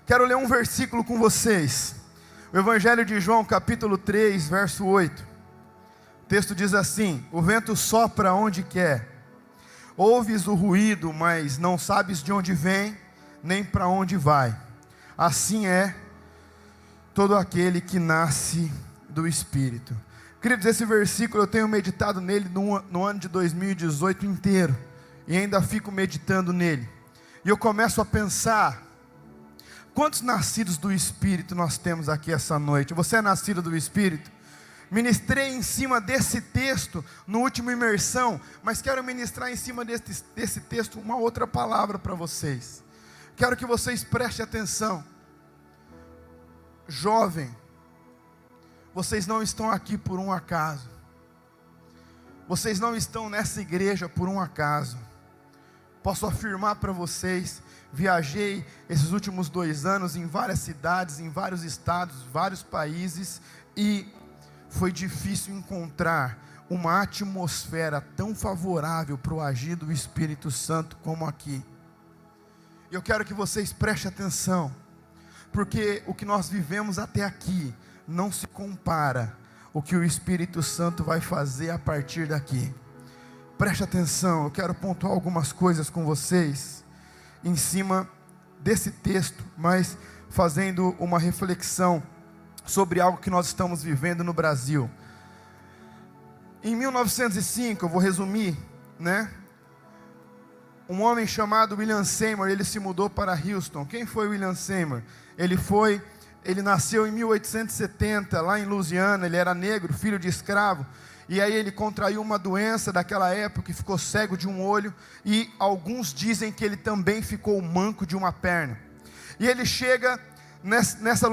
Quero ler um versículo com vocês. O Evangelho de João, capítulo 3, verso 8. O texto diz assim: o vento sopra onde quer, ouves o ruído, mas não sabes de onde vem, nem para onde vai. Assim é todo aquele que nasce do Espírito. Queridos, esse versículo eu tenho meditado nele no ano de 2018 inteiro, e ainda fico meditando nele. E eu começo a pensar: quantos nascidos do Espírito nós temos aqui essa noite? Você é nascido do Espírito? Ministrei em cima desse texto no último imersão, mas quero ministrar em cima desse texto uma outra palavra para vocês. Quero que vocês prestem atenção. Jovem, vocês não estão aqui por um acaso. Vocês não estão nessa igreja por um acaso. Posso afirmar para vocês, viajei esses últimos 2 anos em várias cidades, em vários estados, vários países, e foi difícil encontrar uma atmosfera tão favorável para o agir do Espírito Santo como aqui. Eu quero que vocês prestem atenção, porque o que nós vivemos até aqui não se compara ao que o Espírito Santo vai fazer a partir daqui. Preste atenção, eu quero pontuar algumas coisas com vocês em cima desse texto, mas fazendo uma reflexão sobre algo que nós estamos vivendo no Brasil. Em 1905, eu vou resumir, né? Um homem chamado William Seymour, ele se mudou para Houston. Quem foi William Seymour? Ele nasceu em 1870, lá em Louisiana. Ele era negro, filho de escravo. E aí ele contraiu uma doença daquela época e ficou cego de um olho. E alguns dizem que ele também ficou manco de uma perna. E ele chega nesse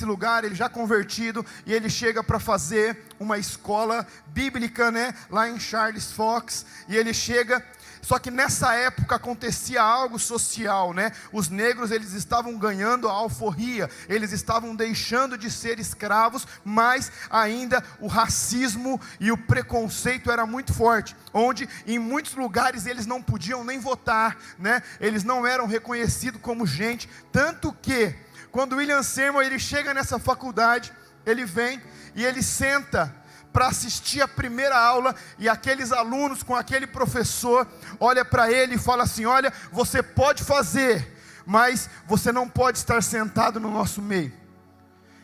lugar, ele já convertido, e ele chega para fazer uma escola bíblica, né, lá em Charles Fox. E ele chega, só que nessa época acontecia algo social, né? Os negros, eles estavam ganhando a alforria, eles estavam deixando de ser escravos, mas ainda o racismo e o preconceito era muito forte, onde em muitos lugares eles não podiam nem votar, né? Eles não eram reconhecidos como gente, tanto que quando William Seymour ele chega nessa faculdade, ele vem e ele senta para assistir a primeira aula, e aqueles alunos com aquele professor olha para ele e fala assim: olha, você pode fazer, mas você não pode estar sentado no nosso meio.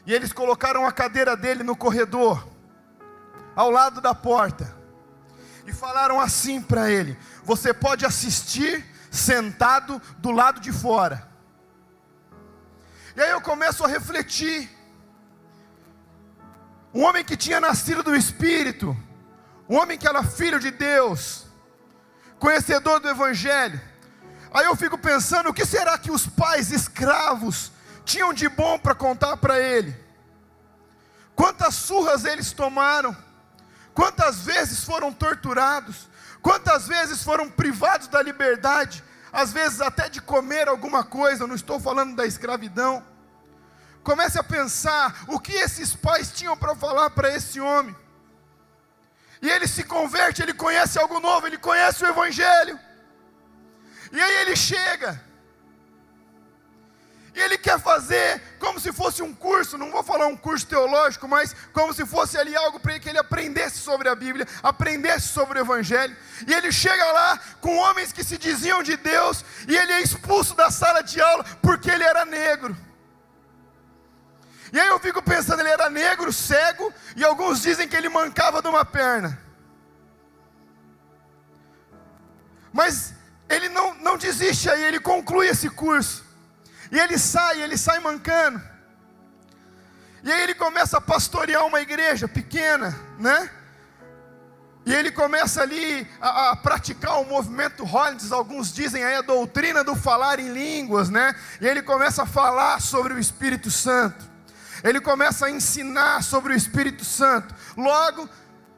E eles colocaram a cadeira dele no corredor, ao lado da porta, e falaram assim para ele: você pode assistir sentado do lado de fora. E aí eu começo a refletir. Um homem que tinha nascido do Espírito, um homem que era filho de Deus, conhecedor do Evangelho. Aí eu fico pensando, o que será que os pais escravos tinham de bom para contar para ele? Quantas surras eles tomaram? Quantas vezes foram torturados? Quantas vezes foram privados da liberdade? Às vezes até de comer alguma coisa, eu não estou falando da escravidão. Comece a pensar o que esses pais tinham para falar para esse homem. E ele se converte, ele conhece algo novo, ele conhece o Evangelho. E aí ele chega, e ele quer fazer como se fosse um curso, não vou falar um curso teológico, mas como se fosse ali algo para que ele aprendesse sobre a Bíblia, aprendesse sobre o Evangelho. E ele chega lá com homens que se diziam de Deus, e ele é expulso da sala de aula porque ele era negro. E aí eu fico pensando, ele era negro, cego, e alguns dizem que ele mancava de uma perna. Mas ele não desiste aí, ele conclui esse curso. E ele sai mancando. E aí ele começa a pastorear uma igreja pequena, né? E ele começa ali a praticar o movimento Holiness, alguns dizem aí a doutrina do falar em línguas, né? E ele começa a falar sobre o Espírito Santo. Ele começa a ensinar sobre o Espírito Santo. Logo,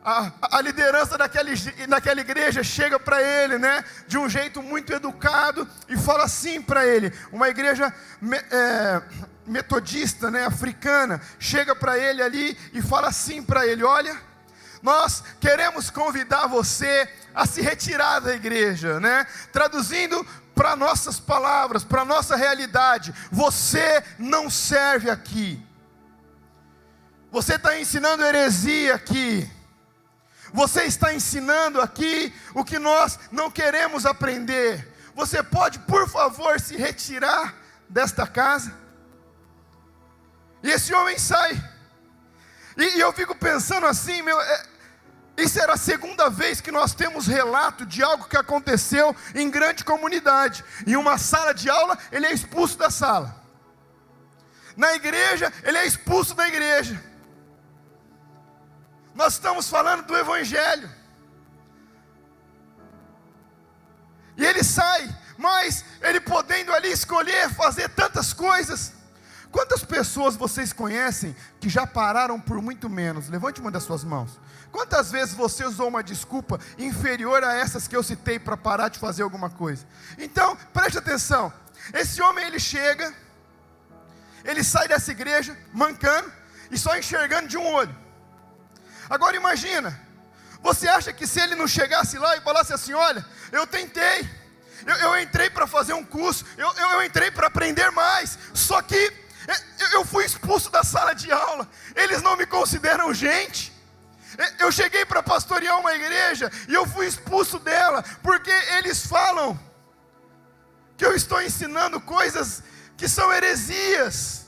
a liderança daquela igreja chega para ele, né? De um jeito muito educado, e fala assim para ele. Uma igreja metodista, né? Africana, chega para ele ali e fala assim para ele: olha, Nós queremos convidar você a se retirar da igreja, né? Traduzindo para nossas palavras, para nossa realidade, você não serve aqui. Você está ensinando heresia aqui. Você está ensinando aqui o que nós não queremos aprender. Você pode, por favor, se retirar desta casa? E esse homem sai. E eu fico pensando assim, isso era a segunda vez que nós temos relato de algo que aconteceu em grande comunidade. Em uma sala de aula, ele é expulso da sala. Na igreja, ele é expulso da igreja. Nós estamos falando do Evangelho. E ele sai, mas ele podendo ali escolher fazer tantas coisas. Quantas pessoas vocês conhecem que já pararam por muito menos? Levante uma das suas mãos. Quantas vezes você usou uma desculpa inferior a essas que eu citei para parar de fazer alguma coisa? Então, preste atenção. Esse homem, ele chega, ele sai dessa igreja mancando e só enxergando de um olho. Agora imagina, você acha que se ele não chegasse lá e falasse assim: olha, eu tentei, eu entrei para fazer um curso, eu entrei para aprender mais, só que eu fui expulso da sala de aula, eles não me consideram gente. Eu cheguei para pastorear uma igreja e eu fui expulso dela, porque eles falam que eu estou ensinando coisas que são heresias.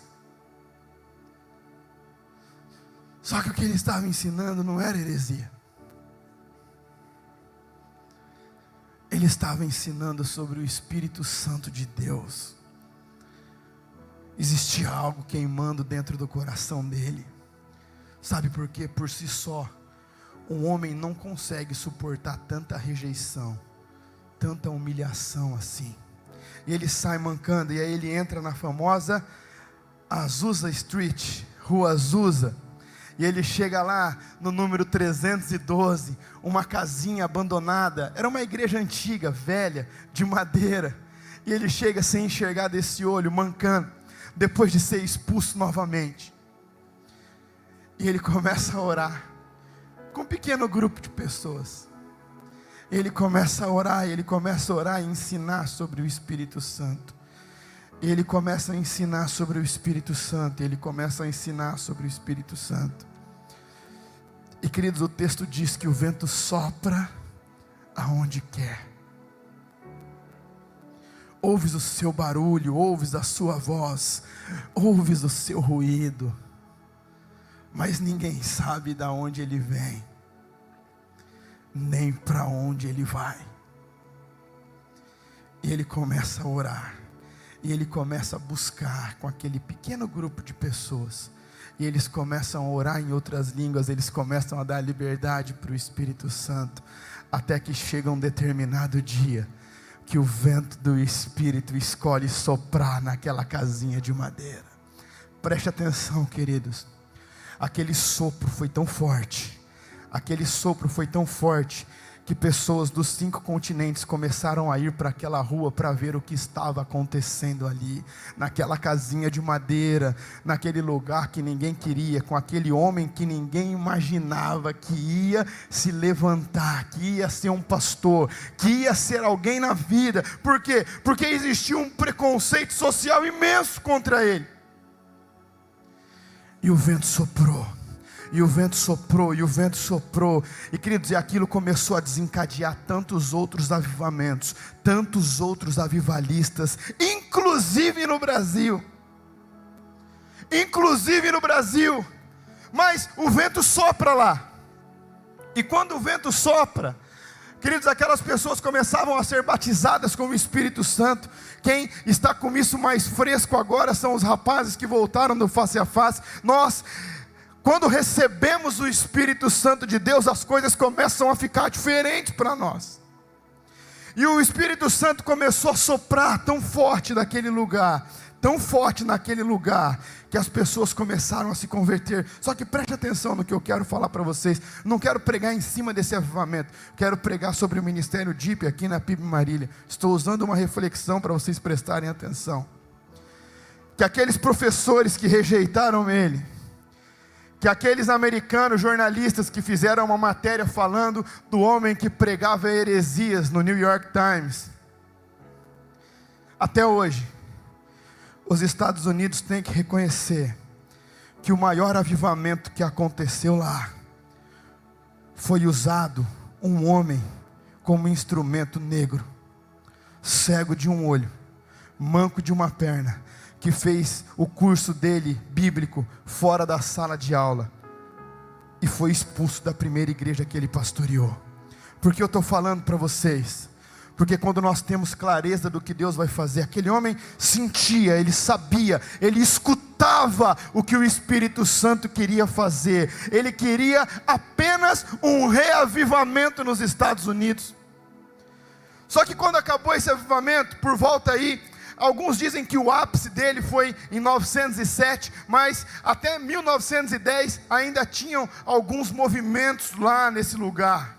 Só que o que ele estava ensinando não era heresia. Ele estava ensinando sobre o Espírito Santo de Deus. Existia algo queimando dentro do coração dele. Sabe por quê? Por si só, um homem não consegue suportar tanta rejeição, tanta humilhação assim. E ele sai mancando, e aí ele entra na famosa Azusa Street, Rua Azusa. E ele chega lá no número 312, uma casinha abandonada. Era uma igreja antiga, velha, de madeira. E ele chega sem enxergar desse olho, mancando, depois de ser expulso novamente. E ele começa a orar, com um pequeno grupo de pessoas. Ele começa a orar, e ensinar sobre o Espírito Santo. Ele começa a ensinar sobre o Espírito Santo. Ele começa a ensinar sobre o Espírito Santo. E queridos, o texto diz que o vento sopra aonde quer. Ouves o seu barulho, ouves a sua voz, ouves o seu ruído, mas ninguém sabe de onde ele vem, nem para onde ele vai. E ele começa a orar. E ele começa a buscar com aquele pequeno grupo de pessoas. E eles começam a orar em outras línguas. Eles começam a dar liberdade para o Espírito Santo. Até que chega um determinado dia, que o vento do Espírito escolhe soprar naquela casinha de madeira. Preste atenção, queridos. Aquele sopro foi tão forte. Que pessoas dos 5 continentes começaram a ir para aquela rua para ver o que estava acontecendo ali, naquela casinha de madeira, naquele lugar que ninguém queria, com aquele homem que ninguém imaginava que ia se levantar, que ia ser um pastor, que ia ser alguém na vida. Por quê? Porque existia um preconceito social imenso contra ele. E o vento soprou. E o vento soprou, e o vento soprou. E queridos, e aquilo começou a desencadear tantos outros avivamentos, tantos outros avivalistas, inclusive no Brasil. Mas o vento sopra lá. E quando o vento sopra, queridos, aquelas pessoas começavam a ser batizadas com o Espírito Santo. Quem está com isso mais fresco agora são os rapazes que voltaram do Face a Face. Quando recebemos o Espírito Santo de Deus, as coisas começam a ficar diferentes para nós. E o Espírito Santo começou a soprar tão forte naquele lugar, que as pessoas começaram a se converter. Só que preste atenção no que eu quero falar para vocês. Não quero pregar em cima desse avivamento, quero pregar sobre o ministério DIP aqui na PIB Marília. Estou usando uma reflexão para vocês prestarem atenção. Que aqueles professores que rejeitaram ele, que aqueles americanos jornalistas que fizeram uma matéria falando do homem que pregava heresias no New York Times, até hoje, os Estados Unidos têm que reconhecer que o maior avivamento que aconteceu lá foi usado um homem como instrumento negro, cego de um olho, manco de uma perna, que fez o curso dele bíblico fora da sala de aula e foi expulso da primeira igreja que ele pastoreou. Por que eu estou falando para vocês? Porque quando nós temos clareza do que Deus vai fazer, aquele homem sentia, ele sabia, ele escutava o que o Espírito Santo queria fazer. Ele queria apenas um reavivamento nos Estados Unidos. Só que quando acabou esse avivamento, por volta aí, alguns dizem que o ápice dele foi em 907, mas até 1910 ainda tinham alguns movimentos lá nesse lugar.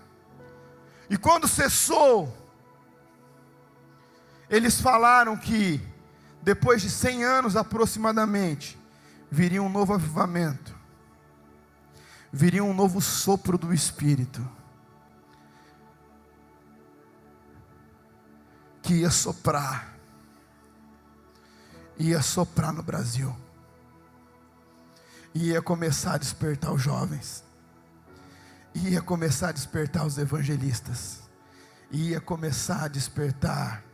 E quando cessou, eles falaram que depois de 100 anos aproximadamente, viria um novo avivamento, viria um novo sopro do Espírito, que ia soprar no Brasil, ia começar a despertar os jovens, ia começar a despertar os evangelistas, ia começar a despertar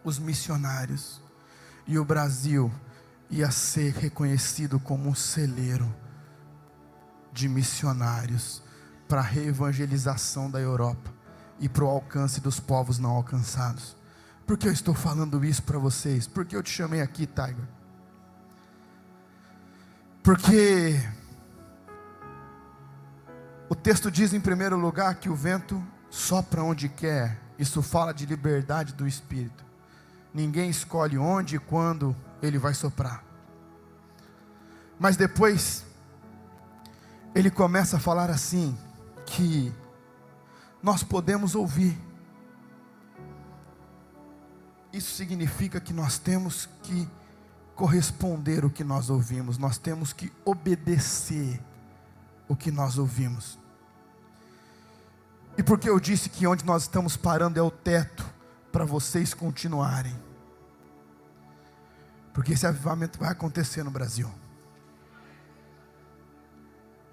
os missionários, e o Brasil ia ser reconhecido como um celeiro de missionários para a reevangelização da Europa e para o alcance dos povos não alcançados. Por que eu estou falando isso para vocês? Por que eu te chamei aqui, Tiger? Porque o texto diz em primeiro lugar que o vento sopra onde quer. Isso fala de liberdade do Espírito. Ninguém escolhe onde e quando ele vai soprar. Mas depois ele começa a falar assim, que nós podemos ouvir. Isso significa que nós temos que corresponder o que nós ouvimos, nós temos que obedecer o que nós ouvimos. E por que eu disse que onde nós estamos parando é o teto, para vocês continuarem? Porque esse avivamento vai acontecer no Brasil,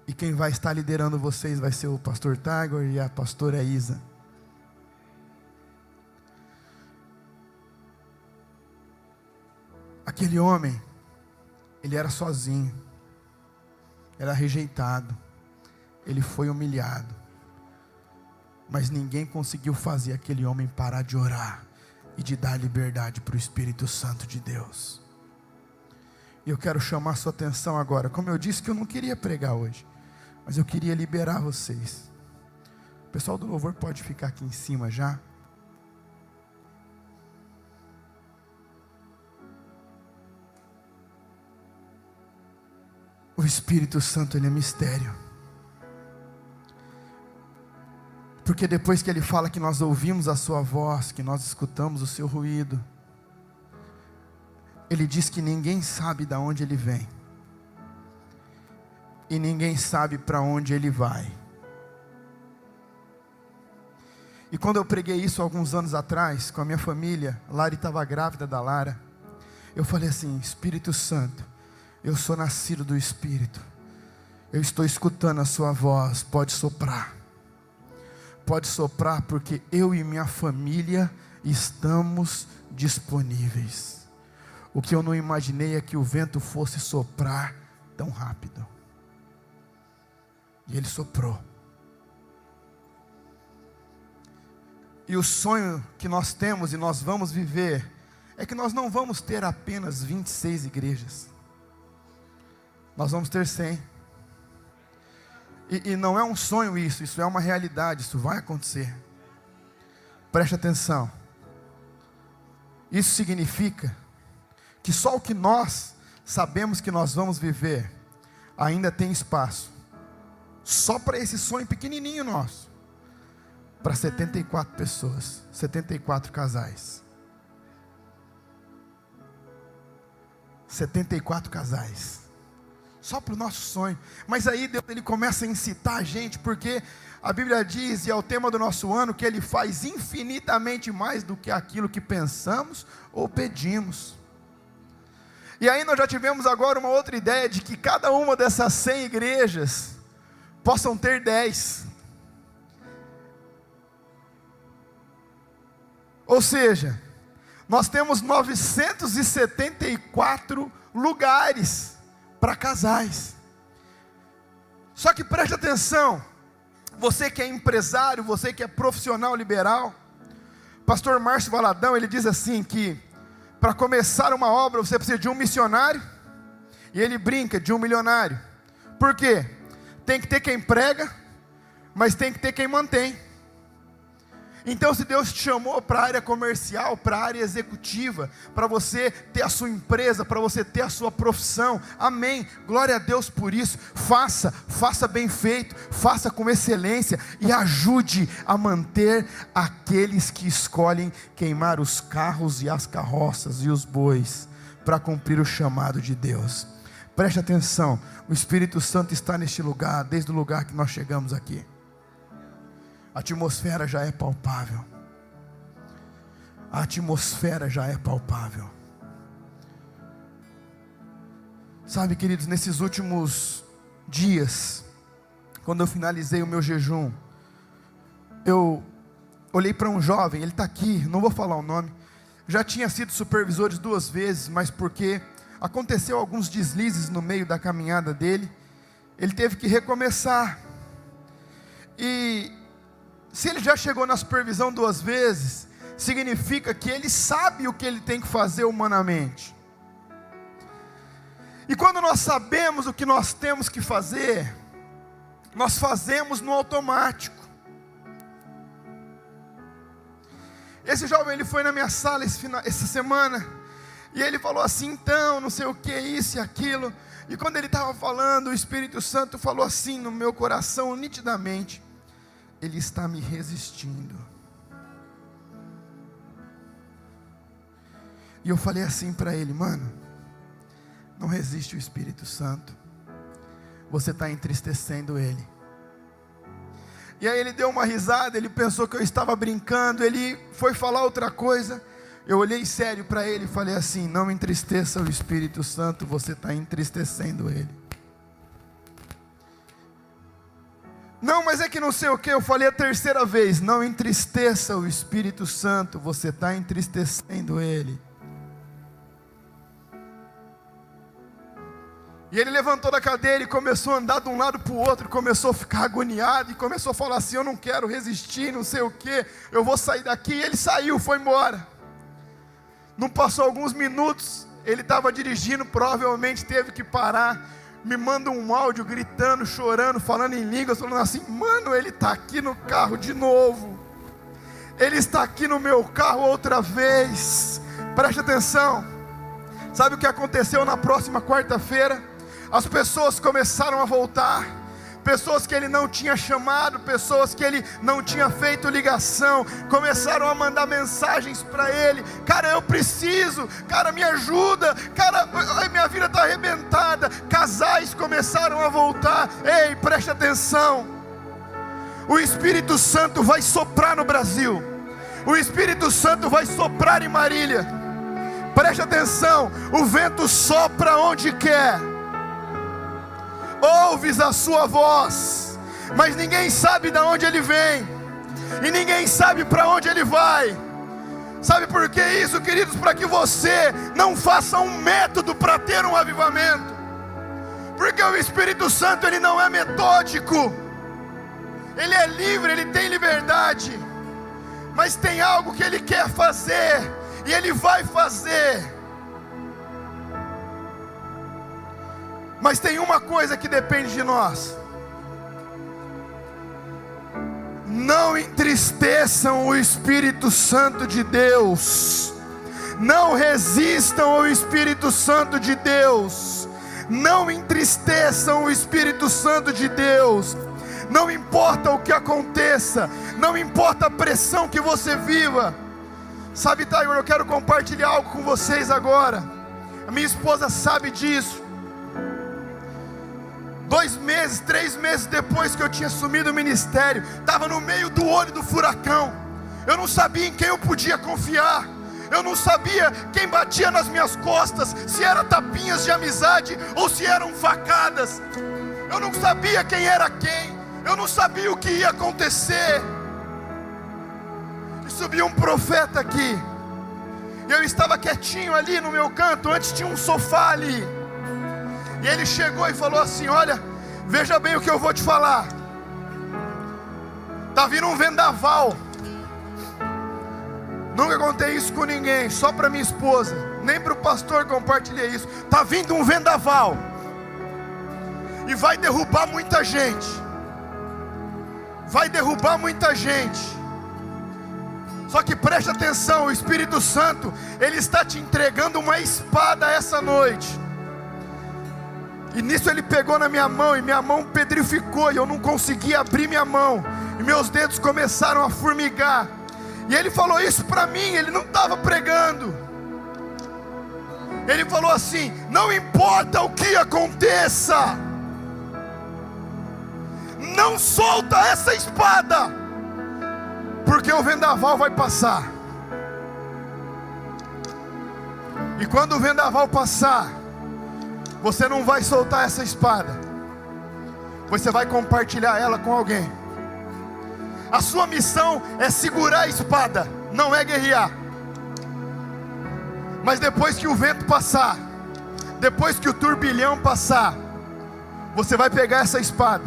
e quem vai estar liderando vocês vai ser o pastor Tiger e a pastora Isa. Aquele homem, ele era sozinho, era rejeitado, ele foi humilhado, mas ninguém conseguiu fazer aquele homem parar de orar e de dar liberdade para o Espírito Santo de Deus. E eu quero chamar sua atenção agora. Como eu disse que eu não queria pregar hoje, mas eu queria liberar vocês. O pessoal do louvor pode ficar aqui em cima já. O Espírito Santo, ele é mistério. Porque depois que ele fala que nós ouvimos a sua voz, que nós escutamos o seu ruído, ele diz que ninguém sabe de onde ele vem, e ninguém sabe para onde ele vai. E quando eu preguei isso alguns anos atrás, com a minha família, Lari estava grávida da Lara, eu falei assim: Espírito Santo, eu sou nascido do Espírito, eu estou escutando a sua voz, pode soprar, porque eu e minha família estamos disponíveis. O que eu não imaginei é que o vento fosse soprar tão rápido, e ele soprou. E o sonho que nós temos e nós vamos viver, é que nós não vamos ter apenas 26 igrejas, nós vamos ter 100. E não é um sonho isso é uma realidade, isso vai acontecer. Preste atenção. Isso significa que só o que nós sabemos que nós vamos viver, ainda tem espaço, só para esse sonho pequenininho nosso, para 74 pessoas, 74 casais. 74 casais. só para o nosso sonho. Mas aí Deus ele começa a incitar a gente, porque a Bíblia diz, e é o tema do nosso ano, que Ele faz infinitamente mais do que aquilo que pensamos ou pedimos. E aí nós já tivemos agora uma outra ideia, de que cada uma dessas 100 igrejas possam ter 10. Ou seja, nós temos 974 lugares para casais. Só que preste atenção, você que é empresário, você que é profissional liberal, pastor Márcio Valadão, ele diz assim que para começar uma obra você precisa de um missionário, e ele brinca de um milionário. Por quê? Tem que ter quem prega, mas tem que ter quem mantém. Então, se Deus te chamou para a área comercial, para a área executiva, para você ter a sua empresa, para você ter a sua profissão, amém, glória a Deus por isso. Faça bem feito, faça com excelência, e ajude a manter aqueles que escolhem queimar os carros e as carroças e os bois, para cumprir o chamado de Deus. Preste atenção, o Espírito Santo está neste lugar, desde o lugar que nós chegamos aqui. A atmosfera já é palpável. A atmosfera já é palpável. Sabe, queridos, nesses últimos dias, quando eu finalizei o meu jejum, eu olhei para um jovem, ele está aqui, não vou falar o nome. Já tinha sido supervisor 2 vezes, mas porque aconteceu alguns deslizes no meio da caminhada dele, ele teve que recomeçar. E se ele já chegou na supervisão 2 vezes, significa que ele sabe o que ele tem que fazer humanamente. E quando nós sabemos o que nós temos que fazer, nós fazemos no automático. Esse jovem, ele foi na minha sala essa semana, e ele falou assim, então, não sei o que, isso e aquilo. E quando ele estava falando, o Espírito Santo falou assim no meu coração, nitidamente: ele está me resistindo. E eu falei assim para ele: mano, não resiste o Espírito Santo, você está entristecendo ele. E aí ele deu uma risada, ele pensou que eu estava brincando, ele foi falar outra coisa. Eu olhei sério para ele e falei assim: não entristeça o Espírito Santo, você está entristecendo ele. Não, mas é que não sei o que, eu falei a 3ª vez: não entristeça o Espírito Santo, você está entristecendo ele. E ele levantou da cadeira e começou a andar de um lado para o outro, começou a ficar agoniado, e começou a falar assim: eu não quero resistir, não sei o que, eu vou sair daqui. E ele saiu, foi embora. Não passou alguns minutos, ele estava dirigindo, provavelmente teve que parar, me manda um áudio gritando, chorando, falando em línguas, falando assim: mano, ele está aqui no carro de novo, ele está aqui no meu carro outra vez. Preste atenção, sabe o que aconteceu na próxima quarta-feira? As pessoas começaram a voltar, pessoas que ele não tinha chamado, pessoas que ele não tinha feito ligação, começaram a mandar mensagens para ele: cara, eu preciso, cara, me ajuda, cara, minha vida está arrebentada. Casais começaram a voltar. Ei, preste atenção, o Espírito Santo vai soprar no Brasil, o Espírito Santo vai soprar em Marília. Preste atenção, o vento sopra onde quer, ouves a sua voz, mas ninguém sabe de onde ele vem, e ninguém sabe para onde ele vai. Sabe por que isso, queridos? Para que você não faça um método para ter um avivamento, porque o Espírito Santo, ele não é metódico, ele é livre, ele tem liberdade, mas tem algo que ele quer fazer, e ele vai fazer. Mas tem uma coisa que depende de nós: não entristeçam o Espírito Santo de Deus, não resistam ao Espírito Santo de Deus, não entristeçam o Espírito Santo de Deus. Não importa o que aconteça, não importa a pressão que você viva. Sabe, Tiger, eu quero compartilhar algo com vocês agora. A minha esposa sabe disso. 2 meses, 3 meses depois que eu tinha assumido o ministério, estava no meio do olho do furacão. Eu não sabia em quem eu podia confiar. Eu não sabia quem batia nas minhas costas, se eram tapinhas de amizade ou se eram facadas. Eu não sabia quem era quem. Eu não sabia o que ia acontecer. E subiu um profeta aqui. E eu estava quietinho ali no meu canto. Antes tinha um sofá ali. E ele chegou e falou assim: olha, veja bem o que eu vou te falar. Está vindo um vendaval. Nunca contei isso com ninguém, só para minha esposa. Nem para o pastor compartilhei isso. Está vindo um vendaval. E vai derrubar muita gente. Vai derrubar muita gente. Só que preste atenção, o Espírito Santo, Ele está te entregando uma espada essa noite. E nisso Ele pegou na minha mão, e minha mão pedrificou, e eu não conseguia abrir minha mão, e meus dedos começaram a formigar. E Ele falou isso para mim, Ele não estava pregando. Ele falou assim: não importa o que aconteça, não solta essa espada, porque o vendaval vai passar. E quando o vendaval passar, você não vai soltar essa espada, você vai compartilhar ela com alguém. A sua missão é segurar a espada, não é guerrear. Mas depois que o vento passar, depois que o turbilhão passar, você vai pegar essa espada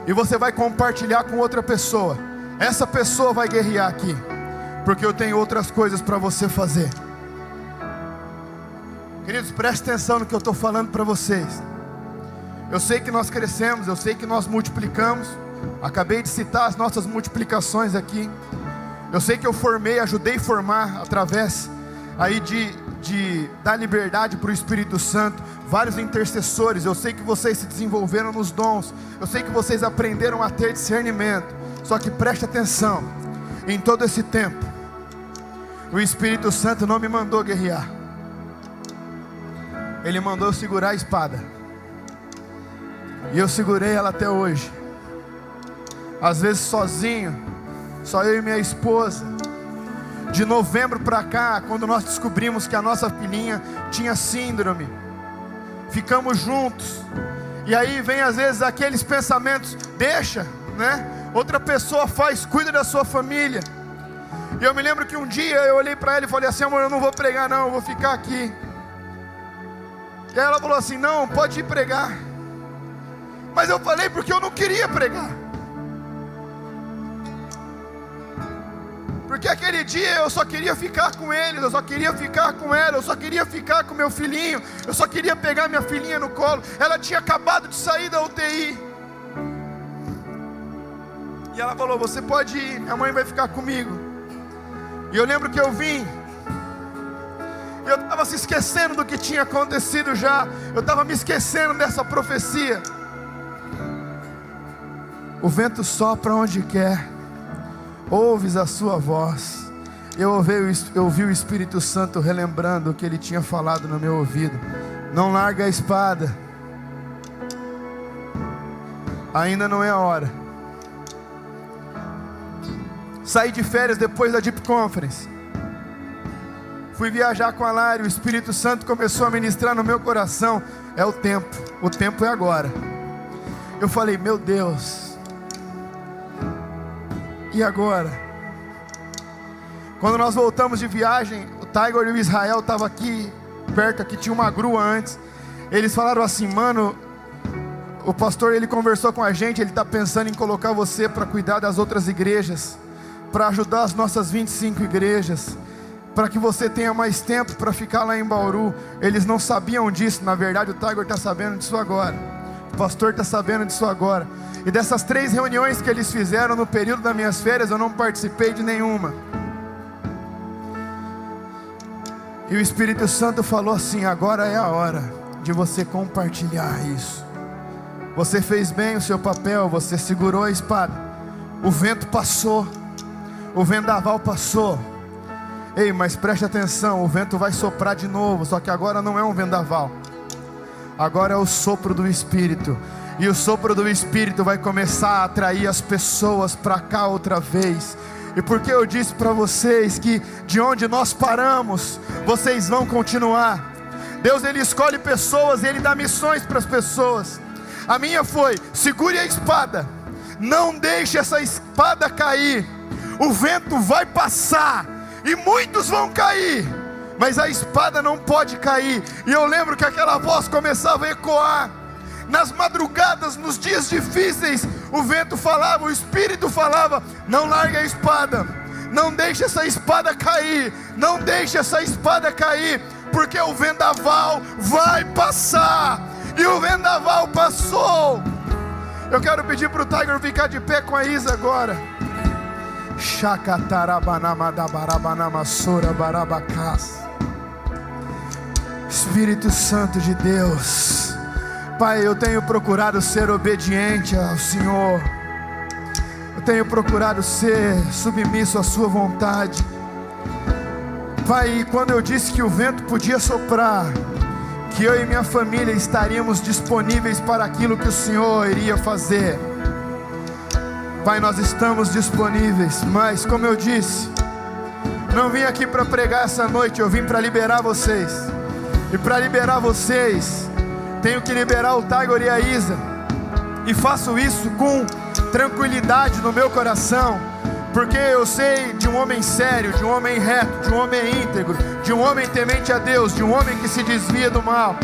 e você vai compartilhar com outra pessoa. Essa pessoa vai guerrear aqui, porque eu tenho outras coisas para você fazer. Queridos, preste atenção no que eu estou falando para vocês. Eu sei que nós crescemos, eu sei que nós multiplicamos. Acabei de citar as nossas multiplicações aqui. Eu sei que eu formei, ajudei a formar através aí de dar liberdade para o Espírito Santo, vários intercessores. Eu sei que vocês se desenvolveram nos dons. Eu sei que vocês aprenderam a ter discernimento. Só que preste atenção, em todo esse tempo, o Espírito Santo não me mandou guerrear. Ele mandou eu segurar a espada. E eu segurei ela até hoje. Às vezes sozinho, só eu e minha esposa. De novembro para cá, quando nós descobrimos que a nossa filhinha tinha síndrome, ficamos juntos. E aí vem às vezes aqueles pensamentos: deixa, né? Outra pessoa faz, cuida da sua família. E eu me lembro que um dia eu olhei para ela e falei assim: amor, eu não vou pregar não, eu vou ficar aqui. E aí ela falou assim: não, pode ir pregar. Mas eu falei porque eu não queria pregar. Porque aquele dia eu só queria ficar com eles, eu só queria ficar com ela, eu só queria ficar com meu filhinho, eu só queria pegar minha filhinha no colo. Ela tinha acabado de sair da UTI. E ela falou: você pode ir, minha mãe vai ficar comigo. E eu lembro que eu vim. Eu estava se esquecendo do que tinha acontecido já. Eu estava me esquecendo dessa profecia. O vento sopra onde quer, ouves a sua voz. Eu ouvi o Espírito Santo relembrando o que ele tinha falado no meu ouvido: não larga a espada, ainda não é a hora. Saí de férias depois da Deep Conference, fui viajar com a Lari. O Espírito Santo começou a ministrar no meu coração: é o tempo é agora. Eu falei: meu Deus, e agora? Quando nós voltamos de viagem, o Tiger e o Israel estavam aqui perto, aqui tinha uma grua antes. Eles falaram assim: mano, o pastor, ele conversou com a gente, ele está pensando em colocar você para cuidar das outras igrejas, para ajudar as nossas 25 igrejas, para que você tenha mais tempo para ficar lá em Bauru. Eles não sabiam disso, na verdade o Tiger está sabendo disso agora, o pastor está sabendo disso agora. E dessas 3 reuniões que eles fizeram no período das minhas férias, eu não participei de nenhuma. E o Espírito Santo falou assim: agora é a hora de você compartilhar isso. Você fez bem o seu papel, você segurou a espada. O vento passou, o vendaval passou. Ei, mas preste atenção, o vento vai soprar de novo, só que agora não é um vendaval. Agora é o sopro do Espírito. E o sopro do Espírito vai começar a atrair as pessoas para cá outra vez. E porque eu disse para vocês que de onde nós paramos, vocês vão continuar. Deus, Ele escolhe pessoas e Ele dá missões para as pessoas. A minha foi: segure a espada, não deixe essa espada cair. O vento vai passar e muitos vão cair, mas a espada não pode cair. E eu lembro que aquela voz começava a ecoar. Nas madrugadas, nos dias difíceis, o vento falava, o Espírito falava: não largue a espada, não deixe essa espada cair, não deixe essa espada cair, porque o vendaval vai passar. E o vendaval passou. Eu quero pedir para o Tiger ficar de pé com a Isa agora. Espírito Santo de Deus, Pai, eu tenho procurado ser obediente ao Senhor. Eu tenho procurado ser submisso à sua vontade. Pai, quando eu disse que o vento podia soprar, que eu e minha família estaríamos disponíveis para aquilo que o Senhor iria fazer, Pai, nós estamos disponíveis. Mas como eu disse, não vim aqui para pregar essa noite, eu vim para liberar vocês. E para liberar vocês, tenho que liberar o Tiger e a Isa. E faço isso com tranquilidade no meu coração, porque eu sei de um homem sério, de um homem reto, de um homem íntegro, de um homem temente a Deus, de um homem que se desvia do mal.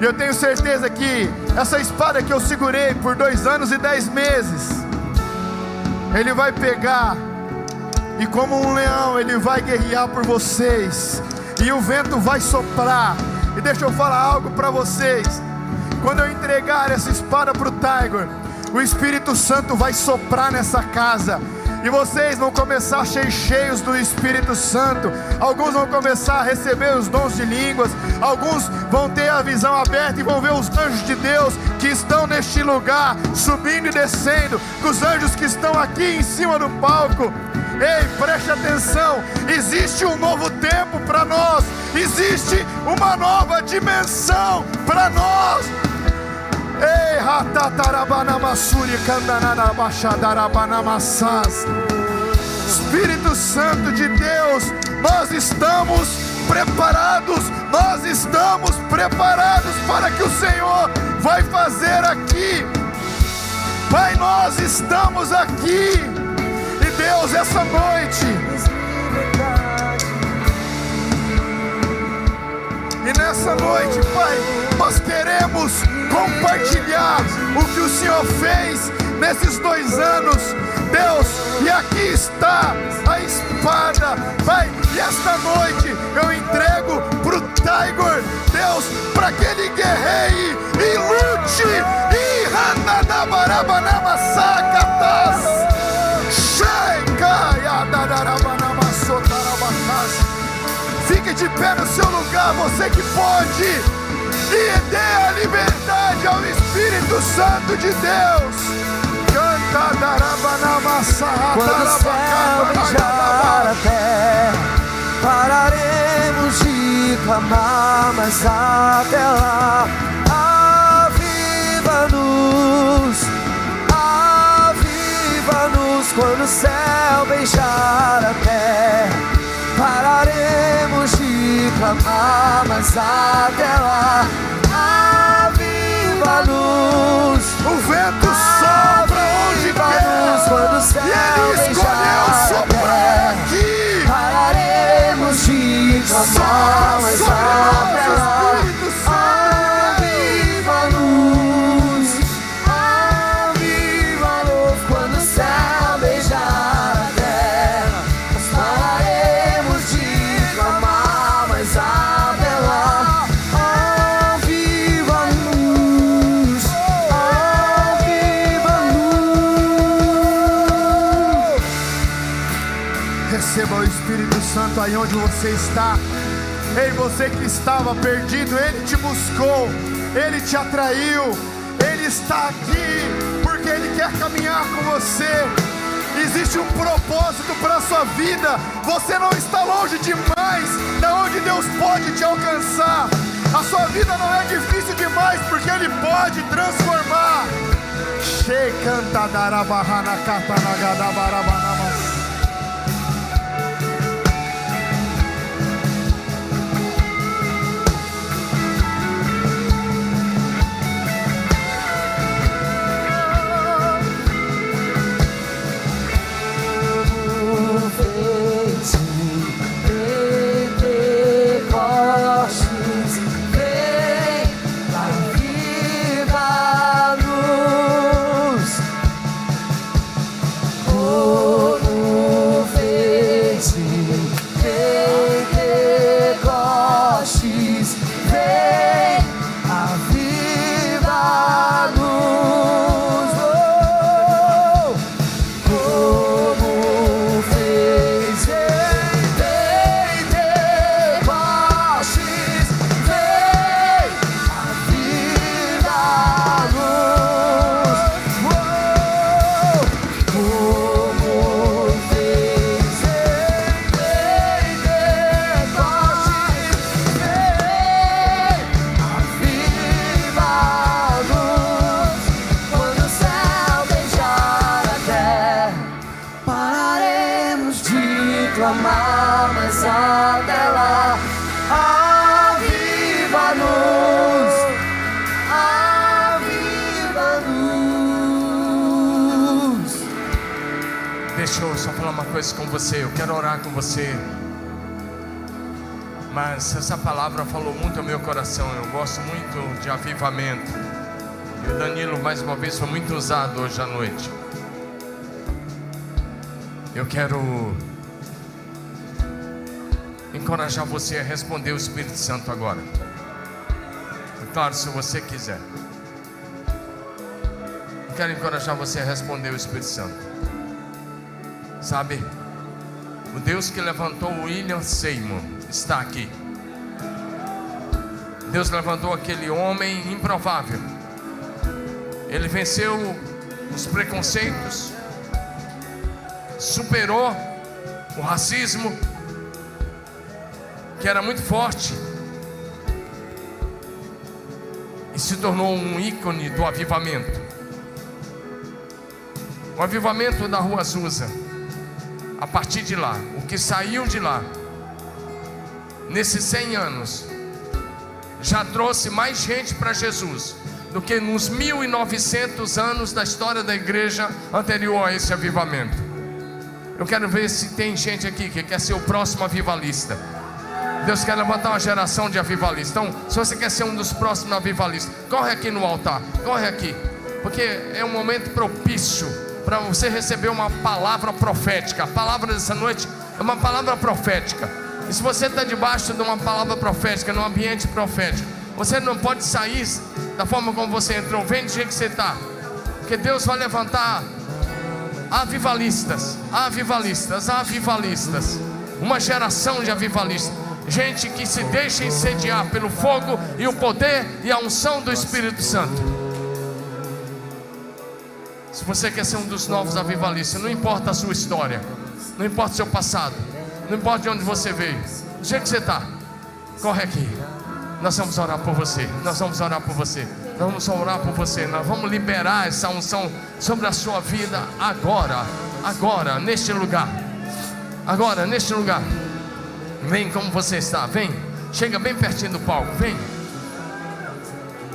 E eu tenho certeza que essa espada que eu segurei por 2 anos e 10 meses, Ele vai pegar, e como um leão Ele vai guerrear por vocês, e o vento vai soprar. E deixa eu falar algo para vocês: quando eu entregar essa espada para o Tiger, o Espírito Santo vai soprar nessa casa, e vocês vão começar a ser cheios do Espírito Santo. Alguns vão começar a receber os dons de línguas, alguns vão ter a visão aberta e vão ver os anjos de Deus que estão neste lugar, subindo e descendo, com os anjos que estão aqui em cima do palco. Ei, preste atenção, existe um novo tempo para nós, existe uma nova dimensão para nós. Ei, ratatarabanamasuri kandananabaxadarabanamasas. Espírito Santo de Deus, nós estamos preparados para que o Senhor vai fazer aqui. Pai, nós estamos aqui. E Deus, essa noite, e nessa noite, Pai, nós queremos compartilhar o que o Senhor fez nesses 2 anos, Deus. E aqui está a espada, Pai. E esta noite eu entrego para o Tiger, Deus, para que ele guerreie e lute. E fique de pé no seu lugar, você que pode, e dê a liberdade ao Espírito Santo de Deus. Quando o céu beijar a terra, pararemos de clamar, mas até lá, aviva-nos. Quando o céu beijar a terra, pararemos de clamar, mas até lá, aviva-nos. O vento sopra onde quer, quando o céu e Ele escolheu soprar aqui. Pararemos de clamar, mas até lá, aviva-nos. Aviva-nos quando o céu beijar a terra. Nós pararemos de clamar, mas até lá, aviva-nos. Aviva-nos. Receba o Espírito Santo aí onde você está. Ei, você que estava perdido, Ele te buscou, Ele te atraiu, Ele está aqui porque Ele quer caminhar com você. Existe um propósito para a sua vida. Você não está longe demais da onde Deus pode te alcançar. A sua vida não é difícil demais, porque Ele pode transformar. Mas até lá, aviva-nos. Deixa eu só falar uma coisa com você. Eu quero orar com você. Mas essa palavra falou muito ao meu coração. Eu gosto muito de avivamento. E o Danilo mais uma vez foi muito usado hoje à noite. Eu quero encorajar você a responder o Espírito Santo agora. Claro, se você quiser. Eu quero encorajar você a responder o Espírito Santo. Sabe, o Deus que levantou o William Seymour está aqui. Deus levantou aquele homem improvável. Ele venceu os preconceitos, superou o racismo, que era muito forte, e se tornou um ícone do avivamento. O avivamento da Rua Azusa, a partir de lá, o que saiu de lá, nesses 100 anos, já trouxe mais gente para Jesus do que nos 1900 anos da história da igreja anterior a esse avivamento. Eu quero ver se tem gente aqui que quer ser o próximo avivalista. Deus quer levantar uma geração de avivalistas. Então, se você quer ser um dos próximos avivalistas, corre aqui no altar, corre aqui, porque é um momento propício para você receber uma palavra profética. A palavra dessa noite é uma palavra profética. E se você está debaixo de uma palavra profética, num ambiente profético, você não pode sair da forma como você entrou. Vem do jeito que você está, porque Deus vai levantar avivalistas, avivalistas, avivalistas, uma geração de avivalistas. Gente que se deixa incendiar pelo fogo e o poder e a unção do Espírito Santo. Se você quer ser um dos novos avivalistas, não importa a sua história, não importa o seu passado, não importa de onde você veio, do jeito que você está, corre aqui. Nós vamos orar por você. Nós vamos orar por você. Nós vamos orar por você. Nós vamos liberar essa unção sobre a sua vida agora. Agora, neste lugar. Agora, neste lugar. Vem como você está, vem. Chega bem pertinho do palco, vem.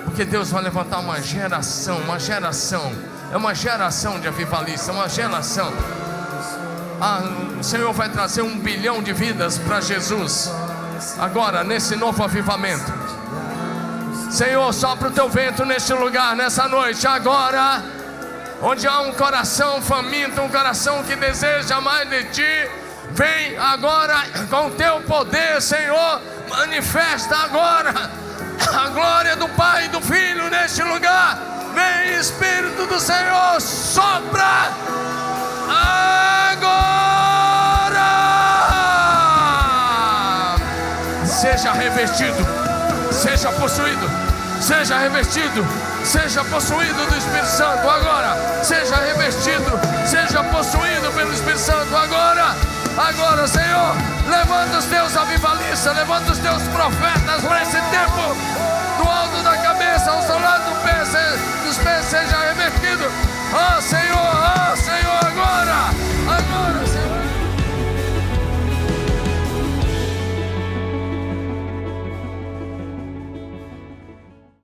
Porque Deus vai levantar uma geração, uma geração. É uma geração de avivalistas, uma geração. O Senhor vai trazer 1 bilhão de vidas para Jesus. Agora, nesse novo avivamento. Senhor, sopra o teu vento neste lugar, nessa noite, agora. Onde há um coração faminto, um coração que deseja mais de ti. Vem agora com o teu poder, Senhor. Manifesta agora a glória do Pai e do Filho neste lugar. Vem, Espírito do Senhor, sopra agora. Seja revestido, seja possuído, seja revestido, seja possuído do Espírito Santo agora. Seja revestido, seja possuído pelo Espírito Santo agora. Agora, Senhor, levanta os teus avivalistas, levanta os teus profetas para esse tempo. Do alto da cabeça ao solado dos pés seja revertido. Senhor, Senhor, agora.